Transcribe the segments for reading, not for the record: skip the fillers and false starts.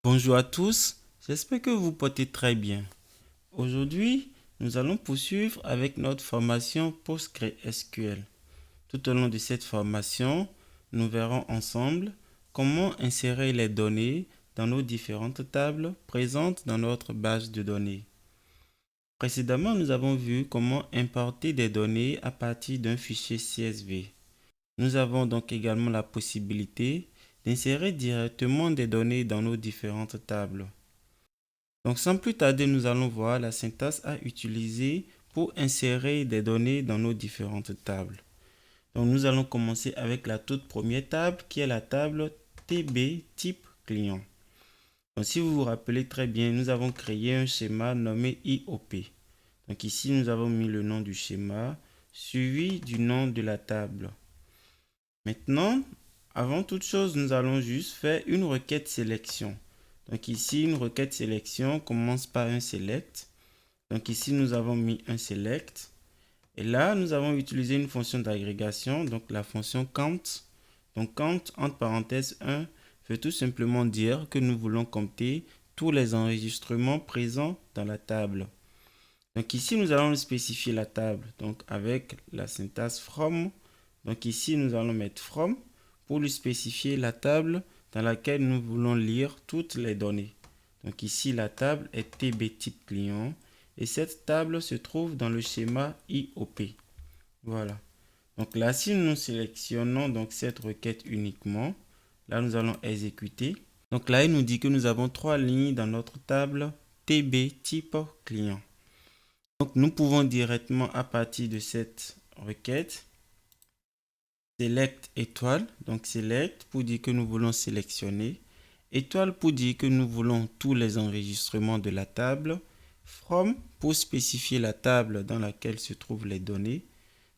Bonjour à tous, j'espère que vous portez très bien. Aujourd'hui, nous allons poursuivre avec notre formation PostgreSQL. Tout au long de cette formation, nous verrons ensemble comment insérer les données dans nos différentes tables présentes dans notre base de données. Précédemment, nous avons vu comment importer des données à partir d'un fichier CSV. Nous avons donc également la possibilité d'insérer directement des données dans nos différentes tables. Donc sans plus tarder, nous allons voir la syntaxe à utiliser pour insérer des données dans nos différentes tables. Donc nous allons commencer avec la toute première table qui est la table TB type client. Donc si vous vous rappelez très bien, nous avons créé un schéma nommé IOP. Donc ici, nous avons mis le nom du schéma suivi du nom de la table. Maintenant, avant toute chose, nous allons juste faire une requête sélection. Donc ici, une requête sélection commence par un select. Donc ici, nous avons mis un select. Et là, nous avons utilisé une fonction d'agrégation, donc la fonction count. Donc count, entre parenthèses 1, veut tout simplement dire que nous voulons compter tous les enregistrements présents dans la table. Donc ici, nous allons spécifier la table, donc avec la syntaxe from. Donc ici, nous allons mettre from pour lui spécifier la table dans laquelle nous voulons lire toutes les données. Donc ici, la table est TB type client et cette table se trouve dans le schéma IOP. Voilà. Donc là, si nous sélectionnons donc cette requête uniquement, là, nous allons exécuter. Donc là, il nous dit que nous avons trois lignes dans notre table TB type client. Donc, nous pouvons directement, à partir de cette requête, select étoile. Donc, select pour dire que nous voulons sélectionner. Étoile pour dire que nous voulons tous les enregistrements de la table. From pour spécifier la table dans laquelle se trouvent les données.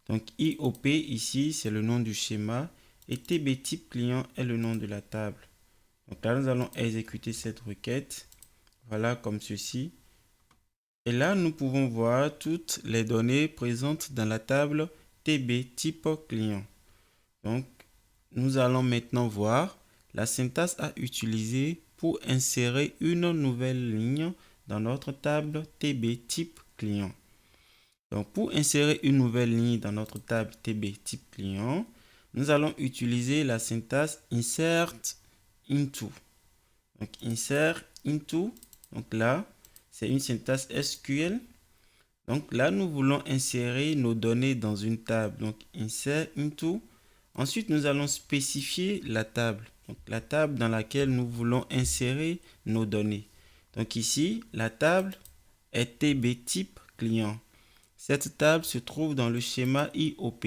Donc, IOP ici, c'est le nom du schéma. Et TB type client est le nom de la table. Donc là, nous allons exécuter cette requête. Voilà, comme ceci. Et là, nous pouvons voir toutes les données présentes dans la table TB type client. Donc, nous allons maintenant voir la syntaxe à utiliser pour insérer une nouvelle ligne dans notre table TB type client. Donc, pour insérer une nouvelle ligne dans notre table TB type client, nous allons utiliser la syntaxe insert into. Donc, insert into, donc là, c'est une syntaxe SQL. Donc là, nous voulons insérer nos données dans une table. Donc, insert into. Ensuite, nous allons spécifier la table. Donc, la table dans laquelle nous voulons insérer nos données. Donc ici, la table est TB type client. Cette table se trouve dans le schéma IOP.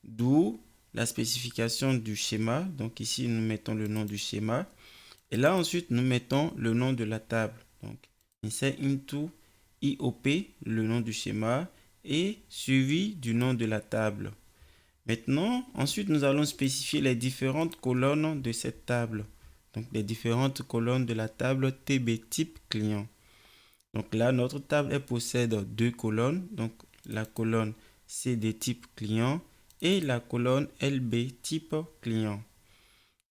D'où la spécification du schéma. Donc ici, nous mettons le nom du schéma. Et là, ensuite, nous mettons le nom de la table. Donc, insert into IOP, le nom du schéma, et suivi du nom de la table. Maintenant, ensuite, nous allons spécifier les différentes colonnes de cette table. Donc, les différentes colonnes de la table TB type client. Donc là, notre table elle possède deux colonnes. Donc, la colonne CD type client et la colonne LB type client.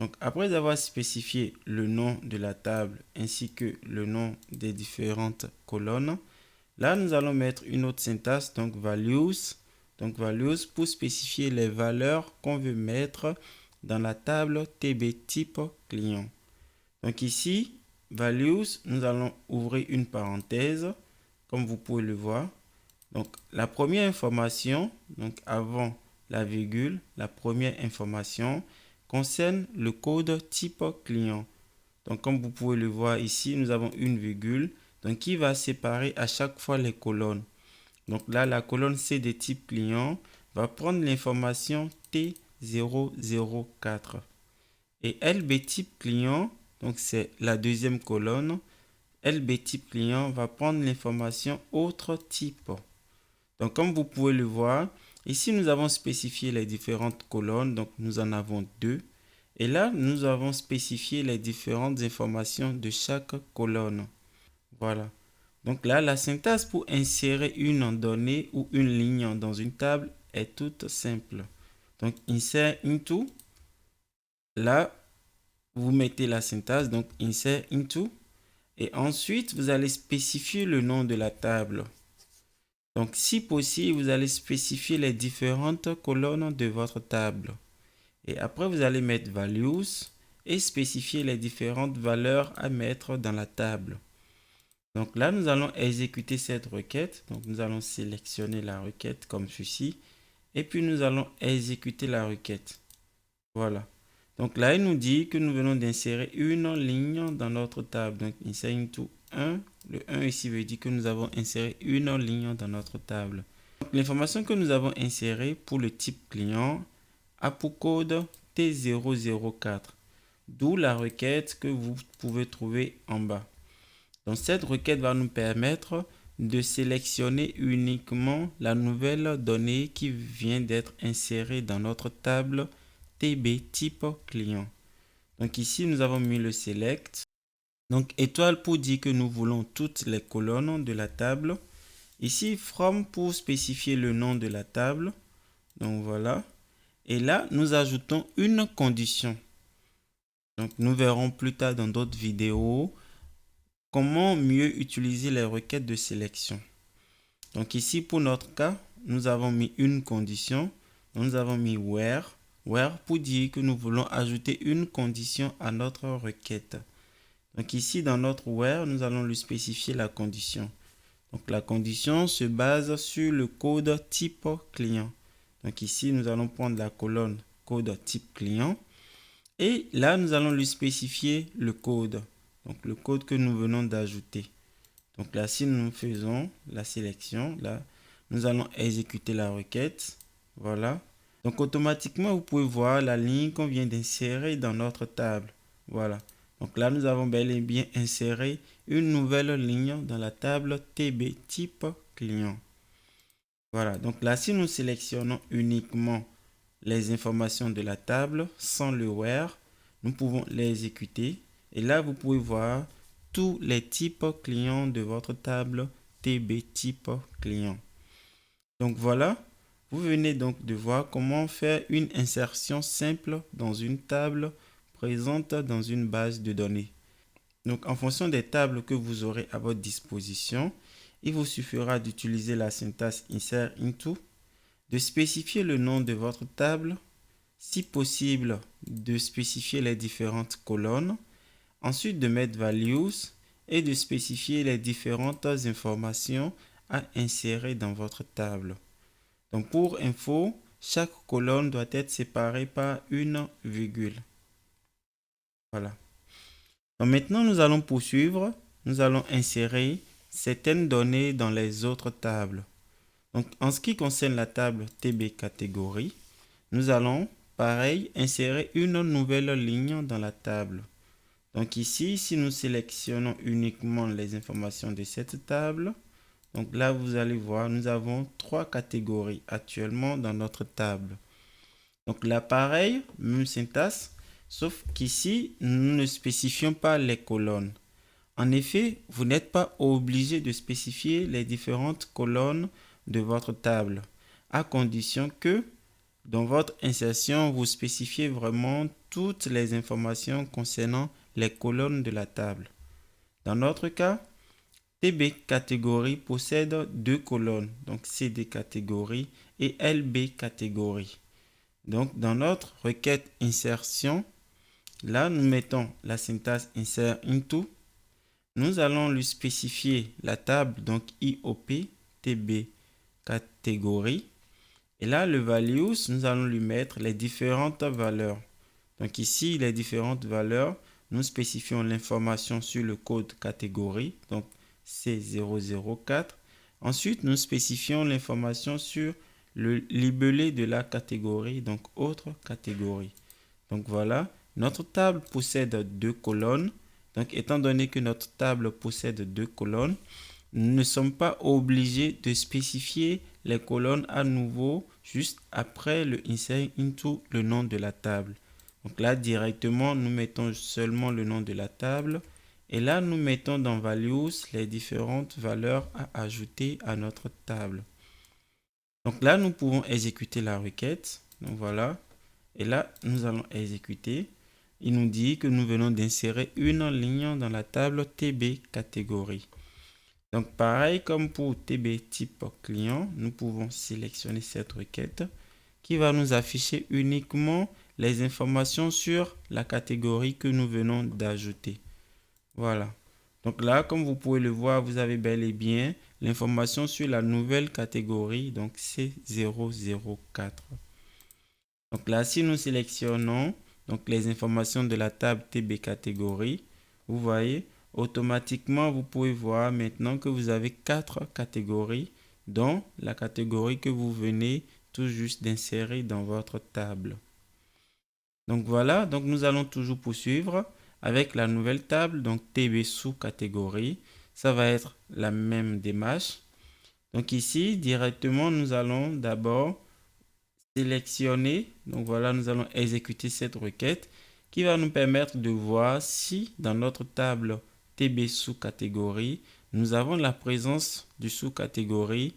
Donc, après avoir spécifié le nom de la table ainsi que le nom des différentes colonnes, là, nous allons mettre une autre syntaxe, donc values. Donc, values pour spécifier les valeurs qu'on veut mettre dans la table TB type client. Donc, ici, values, nous allons ouvrir une parenthèse, comme vous pouvez le voir. Donc, la première information, donc avant la virgule, la première information concerne le code type client. Donc, comme vous pouvez le voir ici, nous avons une virgule donc qui va séparer à chaque fois les colonnes. Donc là, la colonne C de type client va prendre l'information T004. Et LB type client, donc c'est la deuxième colonne, LB type client va prendre l'information autre type. Donc comme vous pouvez le voir, ici nous avons spécifié les différentes colonnes, donc nous en avons deux. Et là, nous avons spécifié les différentes informations de chaque colonne. Voilà. Donc là, la syntaxe pour insérer une donnée ou une ligne dans une table est toute simple. Donc insert into. Là, vous mettez la syntaxe, donc insert into. Et ensuite, vous allez spécifier le nom de la table. Donc, si possible, vous allez spécifier les différentes colonnes de votre table. Et après, vous allez mettre values et spécifier les différentes valeurs à mettre dans la table. Donc là, nous allons exécuter cette requête. Donc, nous allons sélectionner la requête comme ceci. Et puis, nous allons exécuter la requête. Voilà. Donc là, il nous dit que nous venons d'insérer une ligne dans notre table. Donc, insert into 1. Le 1 ici veut dire que nous avons inséré une ligne dans notre table. L'information que nous avons insérée pour le type client a pour code T004. D'où la requête que vous pouvez trouver en bas. Donc, cette requête va nous permettre de sélectionner uniquement la nouvelle donnée qui vient d'être insérée dans notre table TB type client. Donc ici, nous avons mis le select. Donc étoile pour dire que nous voulons toutes les colonnes de la table. Ici, from pour spécifier le nom de la table. Donc voilà. Et là, nous ajoutons une condition. Donc nous verrons plus tard dans d'autres vidéos comment mieux utiliser les requêtes de sélection. Donc ici, pour notre cas, nous avons mis une condition. Nous avons mis where pour dire que nous voulons ajouter une condition à notre requête. Donc ici, dans notre where, nous allons lui spécifier la condition. Donc la condition se base sur le code type client. Donc ici, nous allons prendre la colonne code type client. Et là, nous allons lui spécifier le code. Donc le code que nous venons d'ajouter. Donc là, si nous faisons la sélection, là, nous allons exécuter la requête. Voilà. Donc automatiquement, vous pouvez voir la ligne qu'on vient d'insérer dans notre table. Voilà. Donc là, nous avons bel et bien inséré une nouvelle ligne dans la table TB type client. Voilà. Donc là, si nous sélectionnons uniquement les informations de la table sans le where, nous pouvons les exécuter. Et là, vous pouvez voir tous les types clients de votre table TB type client. Donc voilà. Vous venez donc de voir comment faire une insertion simple dans une table présente dans une base de données. Donc en fonction des tables que vous aurez à votre disposition, il vous suffira d'utiliser la syntaxe insert into, de spécifier le nom de votre table, si possible de spécifier les différentes colonnes, ensuite de mettre values et de spécifier les différentes informations à insérer dans votre table. Donc pour info, chaque colonne doit être séparée par une virgule. Voilà. Donc maintenant, nous allons poursuivre. Nous allons insérer certaines données dans les autres tables. Donc en ce qui concerne la table TB catégorie, nous allons, pareil, insérer une nouvelle ligne dans la table. Donc ici, si nous sélectionnons uniquement les informations de cette table, donc là, vous allez voir, nous avons 3 catégories actuellement dans notre table. Donc là, pareil, même syntaxe, sauf qu'ici, nous ne spécifions pas les colonnes. En effet, vous n'êtes pas obligé de spécifier les différentes colonnes de votre table, à condition que dans votre insertion, vous spécifiez vraiment toutes les informations concernant les colonnes de la table. Dans notre cas, TB catégorie possède 2 colonnes, donc CD catégorie et LB catégorie. Donc dans notre requête insertion, là nous mettons la syntaxe insert into. Nous allons lui spécifier la table, donc IOP TB catégorie. Et là le values, nous allons lui mettre les différentes valeurs. Donc ici les différentes valeurs, nous spécifions l'information sur le code catégorie, donc C004. Ensuite, nous spécifions l'information sur le libellé de la catégorie, donc autre catégorie. Donc voilà, notre table possède 2 colonnes. Donc étant donné que notre table possède 2 colonnes, nous ne sommes pas obligés de spécifier les colonnes à nouveau juste après le insert into le nom de la table. Donc là, directement, nous mettons seulement le nom de la table. Et là, nous mettons dans values les différentes valeurs à ajouter à notre table. Donc là, nous pouvons exécuter la requête. Donc voilà. Et là, nous allons exécuter. il nous dit que nous venons d'insérer une ligne dans la table TB catégorie. Donc pareil comme pour TB type client, nous pouvons sélectionner cette requête qui va nous afficher uniquement les informations sur la catégorie que nous venons d'ajouter. Voilà. Donc là, comme vous pouvez le voir, vous avez bel et bien l'information sur la nouvelle catégorie, donc C004. Donc là, si nous sélectionnons donc les informations de la table TB catégorie, vous voyez, automatiquement, vous pouvez voir maintenant que vous avez 4 catégories, dont la catégorie que vous venez tout juste d'insérer dans votre table. Donc voilà, donc nous allons toujours poursuivre avec la nouvelle table, donc TB sous-catégorie. Ça va être la même démarche. Donc ici, directement, nous allons d'abord sélectionner. Donc voilà, nous allons exécuter cette requête qui va nous permettre de voir si dans notre table TB sous-catégorie, nous avons la présence du sous-catégorie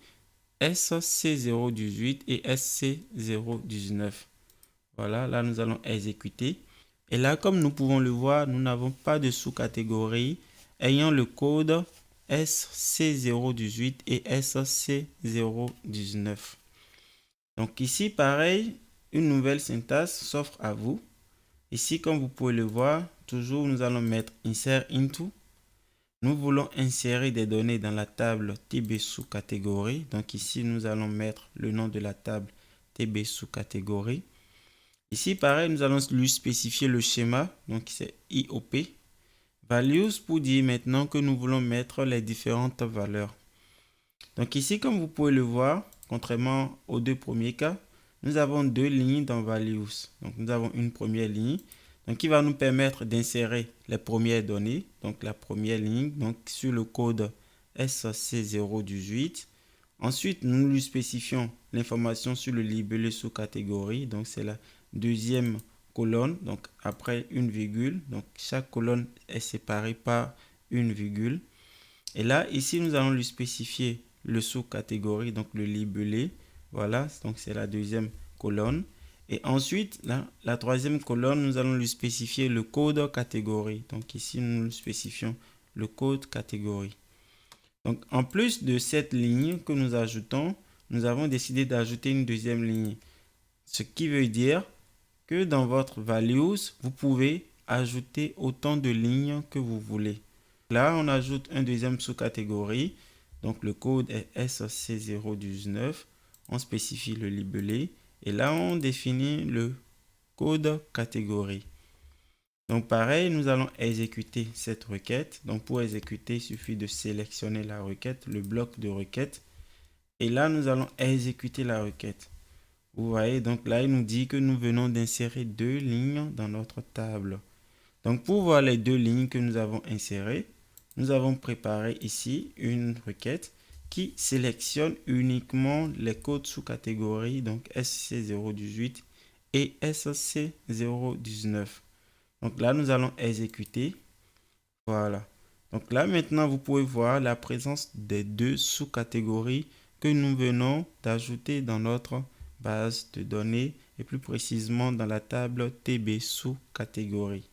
SC018 et SC019. Voilà, là nous allons exécuter. Et là, comme nous pouvons le voir, nous n'avons pas de sous-catégorie ayant le code SC018 et SC019. Donc ici, pareil, une nouvelle syntaxe s'offre à vous. Ici, comme vous pouvez le voir, toujours nous allons mettre insert into. Nous voulons insérer des données dans la table TB sous-catégorie. Donc ici, nous allons mettre le nom de la table TB sous-catégorie. Ici, pareil, nous allons lui spécifier le schéma. Donc c'est IOP. Values pour dire maintenant que nous voulons mettre les différentes valeurs. Donc ici, comme vous pouvez le voir, contrairement aux deux premiers cas, nous avons deux lignes dans Values. Donc nous avons une première ligne donc, qui va nous permettre d'insérer les premières données. Donc la première ligne donc, sur le code SC018. Ensuite, nous lui spécifions l'information sur le libellé sous catégorie. Donc c'est la deuxième colonne. Donc après une virgule. Donc chaque colonne est séparée par une virgule. Et là, ici, nous allons lui spécifier le sous-catégorie, donc le libellé. Voilà, donc c'est la deuxième colonne. Et ensuite, là, la troisième colonne, nous allons lui spécifier le code catégorie. Donc ici, nous lui spécifions le code catégorie. Donc en plus de cette ligne que nous ajoutons, nous avons décidé d'ajouter une deuxième ligne. Ce qui veut dire que dans votre values, vous pouvez ajouter autant de lignes que vous voulez. Là, on ajoute un deuxième sous-catégorie. Donc, le code est SC019. On spécifie le libellé. Et là, on définit le code catégorie. Donc, pareil, nous allons exécuter cette requête. Donc, pour exécuter, il suffit de sélectionner la requête, le bloc de requête. Et là, nous allons exécuter la requête. Vous voyez, donc là, il nous dit que nous venons d'insérer deux lignes dans notre table. Donc, pour voir les deux lignes que nous avons insérées, nous avons préparé ici une requête qui sélectionne uniquement les codes sous catégorie, donc SC018 et SC019. Donc là, nous allons exécuter. Voilà. Donc là, maintenant, vous pouvez voir la présence des deux sous-catégories que nous venons d'ajouter dans notre base de données et plus précisément dans la table TB sous-catégorie.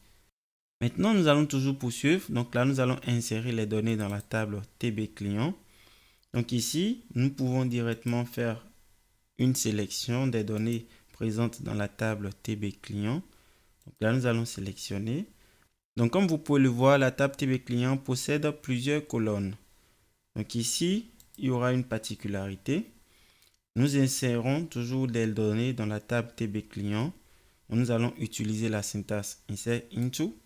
Maintenant, nous allons toujours poursuivre. Donc là, nous allons insérer les données dans la table TB client. Donc ici, nous pouvons directement faire une sélection des données présentes dans la table TB client. Donc là, nous allons sélectionner. Donc comme vous pouvez le voir, la table TB client possède plusieurs colonnes. Donc ici, il y aura une particularité. Nous insérons toujours des données dans la table TB client. Nous allons utiliser la syntaxe insert into.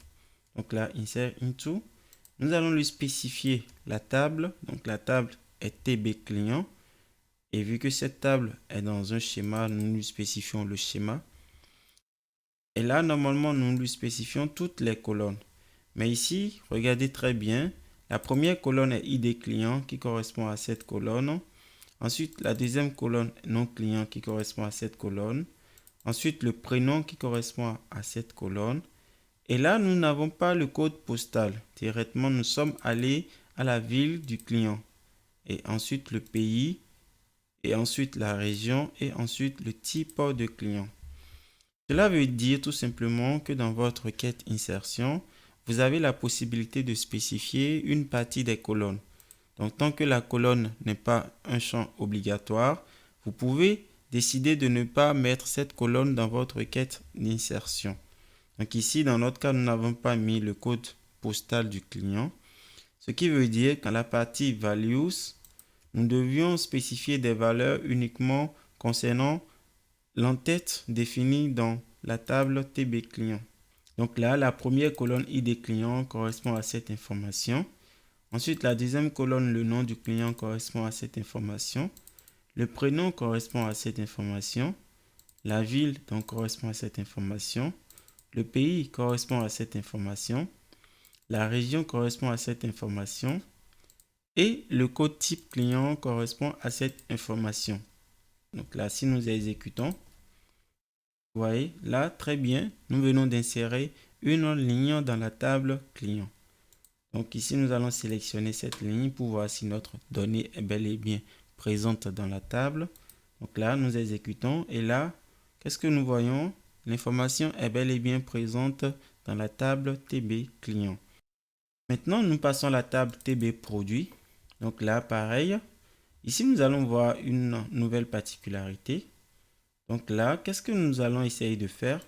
Donc là, insert into. Nous allons lui spécifier la table. Donc la table est TB client. Et vu que cette table est dans un schéma, nous lui spécifions le schéma. Et là, normalement, nous lui spécifions toutes les colonnes. Mais ici, regardez très bien. La première colonne est ID client qui correspond à cette colonne. Ensuite, la deuxième colonne est nom client qui correspond à cette colonne. Ensuite, le prénom qui correspond à cette colonne. Et là, nous n'avons pas le code postal. Directement, nous sommes allés à la ville du client. Et ensuite, le pays. Et ensuite, la région. Et ensuite, le type de client. Cela veut dire tout simplement que dans votre requête insertion, vous avez la possibilité de spécifier une partie des colonnes. Donc, tant que la colonne n'est pas un champ obligatoire, vous pouvez décider de ne pas mettre cette colonne dans votre requête d'insertion. Donc ici, dans notre cas, nous n'avons pas mis le code postal du client. Ce qui veut dire qu'à la partie values, nous devions spécifier des valeurs uniquement concernant l'entête définie dans la table TB client. Donc là, la première colonne ID client correspond à cette information. Ensuite, la deuxième colonne, le nom du client correspond à cette information. Le prénom correspond à cette information. La ville donc correspond à cette information. Le pays correspond à cette information. La région correspond à cette information. Et le code type client correspond à cette information. Donc là, si nous exécutons, vous voyez, là, très bien, nous venons d'insérer une ligne dans la table client. Donc ici, nous allons sélectionner cette ligne pour voir si notre donnée est bel et bien présente dans la table. Donc là, nous exécutons et là, qu'est-ce que nous voyons? L'information est bel et bien présente dans la table TB client. Maintenant, nous passons à la table TB produit. Donc là, pareil. Ici, nous allons voir une nouvelle particularité. Donc là, qu'est-ce que nous allons essayer de faire?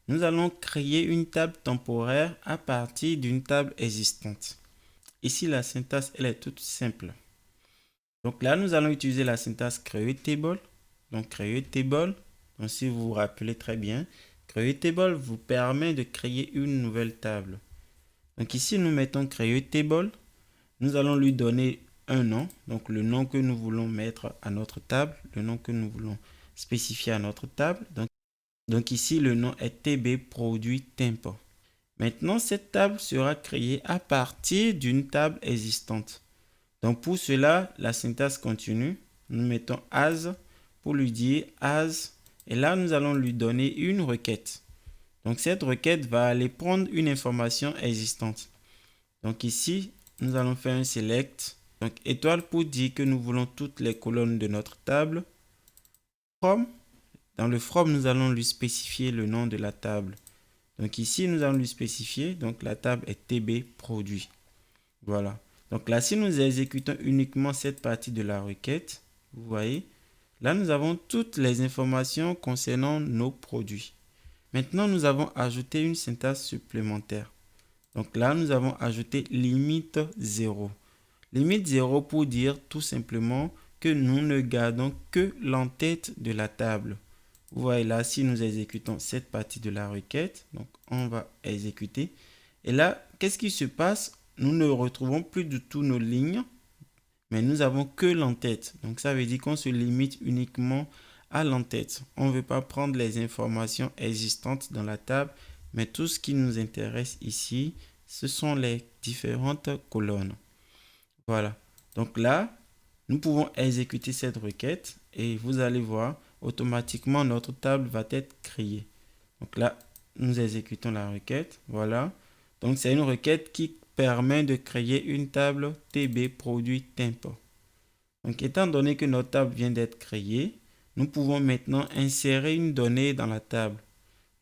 Nous allons créer une table temporaire à partir d'une table existante. Ici, la syntaxe, elle est toute simple. Donc là, nous allons utiliser la syntaxe createTable. Donc createTable, donc si vous vous rappelez très bien, createTable vous permet de créer une nouvelle table. Donc ici, nous mettons createTable. Nous allons lui donner un nom, donc le nom que nous voulons mettre à notre table, le nom que nous voulons spécifier à notre table. Donc ici, le nom est TB produit temp. Maintenant, cette table sera créée à partir d'une table existante. Donc pour cela, la syntaxe continue. Nous mettons as pour lui dire as. Et là, nous allons lui donner une requête. Donc cette requête va aller prendre une information existante. Donc ici, nous allons faire un select. Donc étoile pour dire que nous voulons toutes les colonnes de notre table. From. Dans le from, nous allons lui spécifier le nom de la table. Donc ici, nous allons lui spécifier. Donc la table est TB produit. Voilà. Donc là, si nous exécutons uniquement cette partie de la requête, vous voyez, là, nous avons toutes les informations concernant nos produits. Maintenant, nous avons ajouté une syntaxe supplémentaire. Donc là, nous avons ajouté limite 0. Limite 0 pour dire tout simplement que nous ne gardons que l'entête de la table. Vous voyez là, si nous exécutons cette partie de la requête, donc on va exécuter. Et là, qu'est-ce qui se passe? Nous ne retrouvons plus du tout nos lignes, mais nous avons que l'entête. Donc ça veut dire qu'on se limite uniquement à l'entête. On ne veut pas prendre les informations existantes dans la table, mais tout ce qui nous intéresse ici, ce sont les différentes colonnes. Voilà. Donc là, nous pouvons exécuter cette requête et vous allez voir, automatiquement notre table va être créée. Donc là, nous exécutons la requête. Voilà. Donc c'est une requête qui permet de créer une table TB produit temp. Donc étant donné que notre table vient d'être créée, nous pouvons maintenant insérer une donnée dans la table.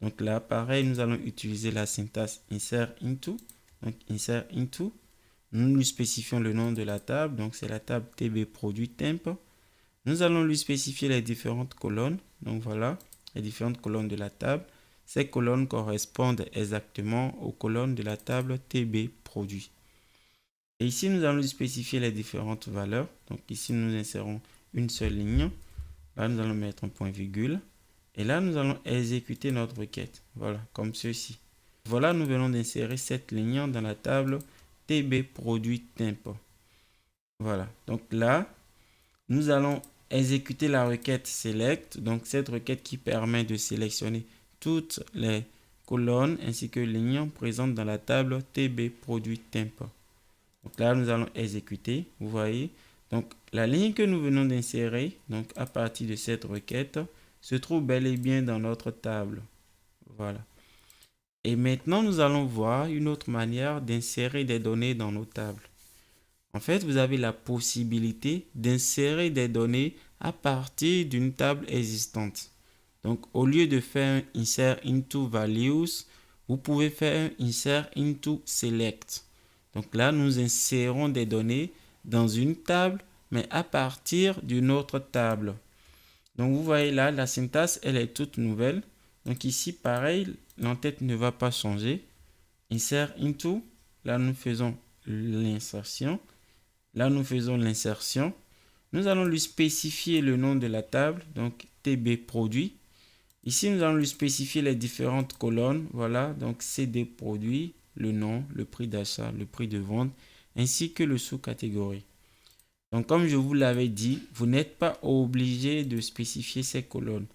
Donc là, pareil, nous allons utiliser la syntaxe insert into. Donc insert into. Nous lui spécifions le nom de la table. Donc c'est la table TB produit temp. Nous allons lui spécifier les différentes colonnes. Donc voilà, les différentes colonnes de la table. Ces colonnes correspondent exactement aux colonnes de la table TB produit. Et ici, nous allons lui spécifier les différentes valeurs. Donc ici, nous insérons une seule ligne. Là, nous allons mettre un point virgule. Et là, nous allons exécuter notre requête. Voilà, comme ceci. Voilà, nous venons d'insérer cette ligne dans la table TB produit temp. Voilà, donc là, nous allons exécuter la requête select. Donc cette requête qui permet de sélectionner toutes les colonnes ainsi que lignes présentes dans la table TB produit temp. Donc là, nous allons exécuter. Vous voyez, donc la ligne que nous venons d'insérer, donc à partir de cette requête, se trouve bel et bien dans notre table. Voilà. Et maintenant, nous allons voir une autre manière d'insérer des données dans nos tables. En fait, vous avez la possibilité d'insérer des données à partir d'une table existante. Donc, au lieu de faire un insert into values, vous pouvez faire un insert into select. Donc là, nous insérons des données dans une table, mais à partir d'une autre table. Donc, vous voyez là, la syntaxe, elle est toute nouvelle. Donc ici, pareil, l'entête ne va pas changer. Insert into, là, nous faisons l'insertion. Là, nous faisons l'insertion. Nous allons lui spécifier le nom de la table, donc TB produit. Ici, nous allons lui spécifier les différentes colonnes. Voilà, donc CD produit, le nom, le prix d'achat, le prix de vente, ainsi que le sous-catégorie. Donc, comme je vous l'avais dit, vous n'êtes pas obligé de spécifier ces colonnes.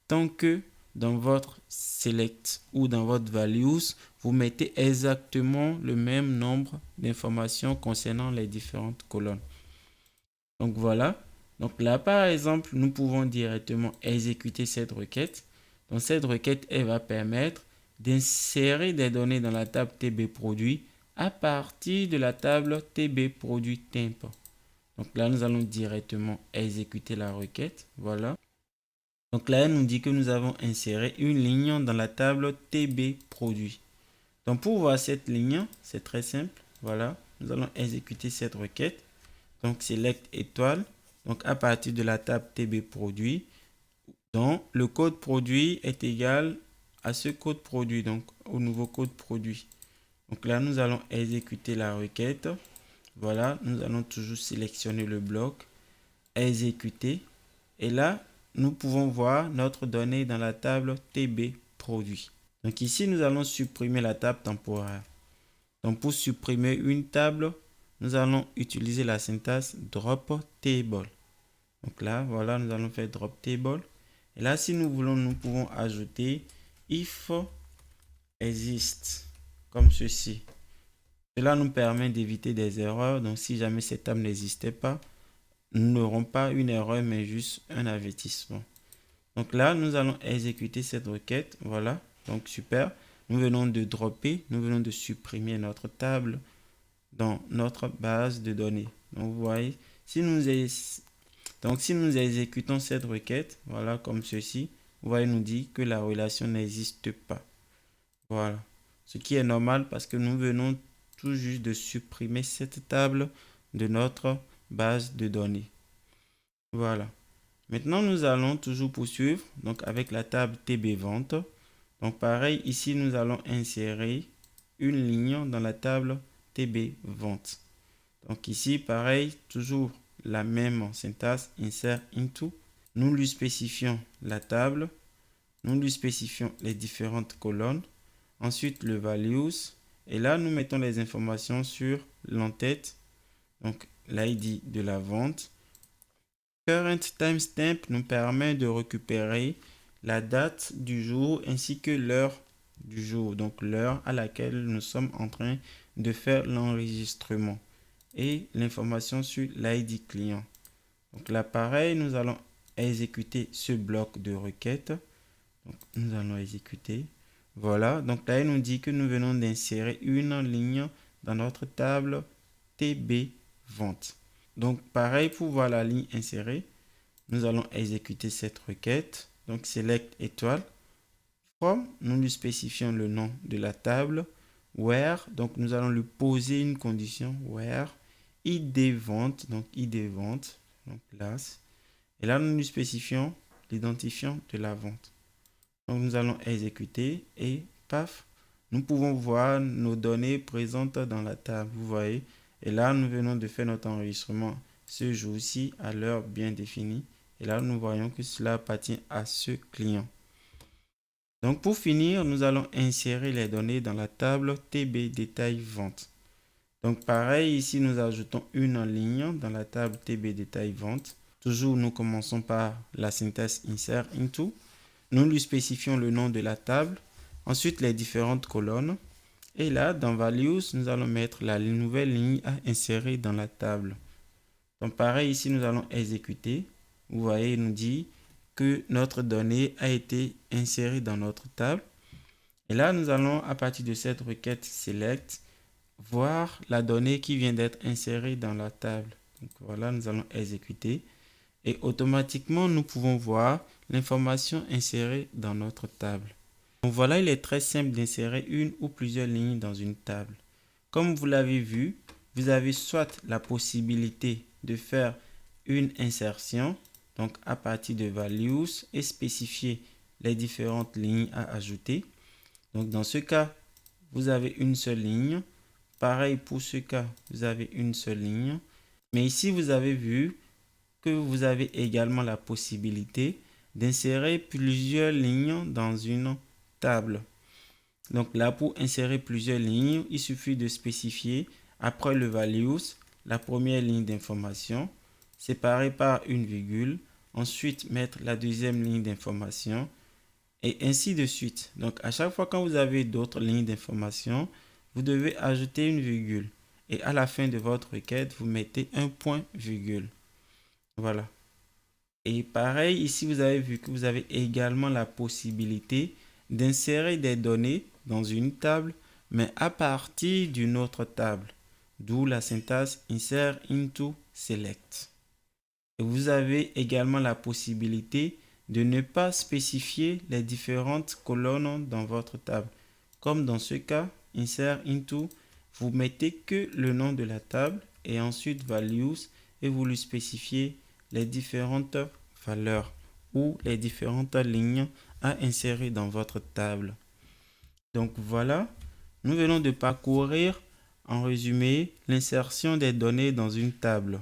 Tant que dans votre select ou dans votre values, vous mettez exactement le même nombre d'informations concernant les différentes colonnes. Donc voilà. Donc là, par exemple, nous pouvons directement exécuter cette requête. Donc cette requête, elle va permettre d'insérer des données dans la table TB produit à partir de la table TB produit temp. Donc là, nous allons directement exécuter la requête. Voilà. Donc là, elle nous dit que nous avons inséré une ligne dans la table TB produit. Donc pour voir cette ligne, c'est très simple. Voilà, nous allons exécuter cette requête. Donc select étoile. Donc à partir de la table TB produit, donc le code produit est égal à ce code produit, donc au nouveau code produit. Donc là, nous allons exécuter la requête. Voilà, nous allons toujours sélectionner le bloc, exécuter. Et là, nous pouvons voir notre donnée dans la table TB produit. Donc ici, nous allons supprimer la table temporaire. Donc pour supprimer une table, nous allons utiliser la syntaxe drop table. Donc là, voilà, nous allons faire drop table. Et là, si nous voulons, nous pouvons ajouter if exist, comme ceci. Cela nous permet d'éviter des erreurs. Donc si jamais cette table n'existait pas, nous n'aurons pas une erreur, mais juste un avertissement. Donc là, nous allons exécuter cette requête. Voilà, donc super. Nous venons de dropper, nous venons de supprimer notre table dans notre base de données. Donc vous voyez, si nous exécutons cette requête, voilà, comme ceci, vous voyez, nous dit que la relation n'existe pas. Voilà, ce qui est normal parce que nous venons tout juste de supprimer cette table de notre base de données. Voilà. Maintenant, nous allons toujours poursuivre donc avec la table TB vente. Donc pareil, ici, nous allons insérer une ligne dans la table TB vente. Donc ici, pareil, toujours la même syntaxe, insert into. Nous lui spécifions la table. Nous lui spécifions les différentes colonnes. Ensuite, le values. Et là, nous mettons les informations sur l'entête. Donc, l'ID de la vente. Current timestamp nous permet de récupérer la date du jour ainsi que l'heure du jour. Donc, l'heure à laquelle nous sommes en train de faire l'enregistrement. Et l'information sur l'ID client. Donc là, pareil, nous allons exécuter ce bloc de requête. Donc, nous allons exécuter. Voilà, donc là, il nous dit que nous venons d'insérer une ligne dans notre table TB vente. Donc, pareil, pour voir la ligne insérée, nous allons exécuter cette requête. Donc, select étoile. From, nous lui spécifions le nom de la table. Where, donc nous allons lui poser une condition. Where, ID vente, donc ID vente, donc classe. Et là, nous lui spécifions l'identifiant de la vente. Donc, nous allons exécuter et paf, nous pouvons voir nos données présentes dans la table. Vous voyez, et là, nous venons de faire notre enregistrement ce jour-ci à l'heure bien définie. Et là, nous voyons que cela appartient à ce client. Donc, pour finir, nous allons insérer les données dans la table TB détail vente. Donc, pareil, ici, nous ajoutons une ligne dans la table TB détail vente. Toujours, nous commençons par la syntaxe insert into. Nous lui spécifions le nom de la table, ensuite les différentes colonnes. Et là, dans Values, nous allons mettre la nouvelle ligne à insérer dans la table. Donc pareil, ici, nous allons exécuter. Vous voyez, il nous dit que notre donnée a été insérée dans notre table. Et là, nous allons, à partir de cette requête select, voir la donnée qui vient d'être insérée dans la table. Donc voilà, nous allons exécuter. et automatiquement nous pouvons voir l'information insérée dans notre table. Donc voilà, il est très simple d'insérer une ou plusieurs lignes dans une table. Comme vous l'avez vu, vous avez soit la possibilité de faire une insertion, donc à partir de values, et spécifier les différentes lignes à ajouter. Donc dans ce cas, vous avez une seule ligne. Pareil pour ce cas, vous avez une seule ligne. Mais ici, vous avez vu que vous avez également la possibilité d'insérer plusieurs lignes dans une table. Donc là, pour insérer plusieurs lignes, il suffit de spécifier après le values la première ligne d'information, séparée par une virgule, ensuite mettre la deuxième ligne d'information, et ainsi de suite. Donc à chaque fois quand vous avez d'autres lignes d'information, vous devez ajouter une virgule. Et à la fin de votre requête, vous mettez un point virgule. Voilà. Et pareil, ici vous avez vu que vous avez également la possibilité d'insérer des données dans une table, mais à partir d'une autre table. D'où la syntaxe insert into select. Et vous avez également la possibilité de ne pas spécifier les différentes colonnes dans votre table. Comme dans ce cas, insert into, vous mettez que le nom de la table et ensuite values et vous lui spécifiez les différentes valeurs ou les différentes lignes à insérer dans votre table. Donc voilà, nous venons de parcourir en résumé l'insertion des données dans une table.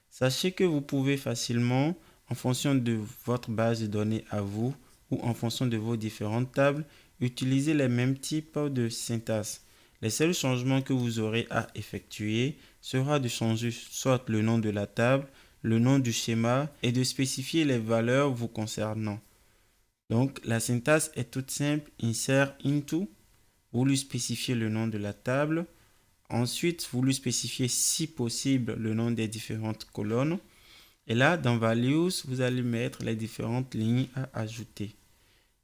Sachez que vous pouvez facilement, en fonction de votre base de données à vous ou en fonction de vos différentes tables, utiliser les mêmes types de syntaxe. Les seuls changements que vous aurez à effectuer sera de changer soit le nom de la table, le nom du schéma et de spécifier les valeurs vous concernant. Donc la syntaxe est toute simple, insert into, vous lui spécifiez le nom de la table. Ensuite, vous lui spécifiez si possible le nom des différentes colonnes. Et là, dans Values, vous allez mettre les différentes lignes à ajouter.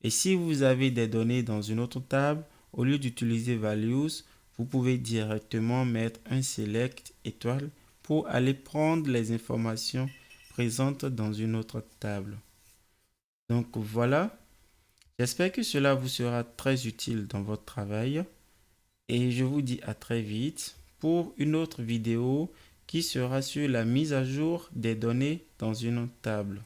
Et si vous avez des données dans une autre table, au lieu d'utiliser Values, vous pouvez directement mettre un Select étoile pour aller prendre les informations présentes dans une autre table. Donc voilà, j'espère que cela vous sera très utile dans votre travail. Et je vous dis à très vite pour une autre vidéo qui sera sur la mise à jour des données dans une table.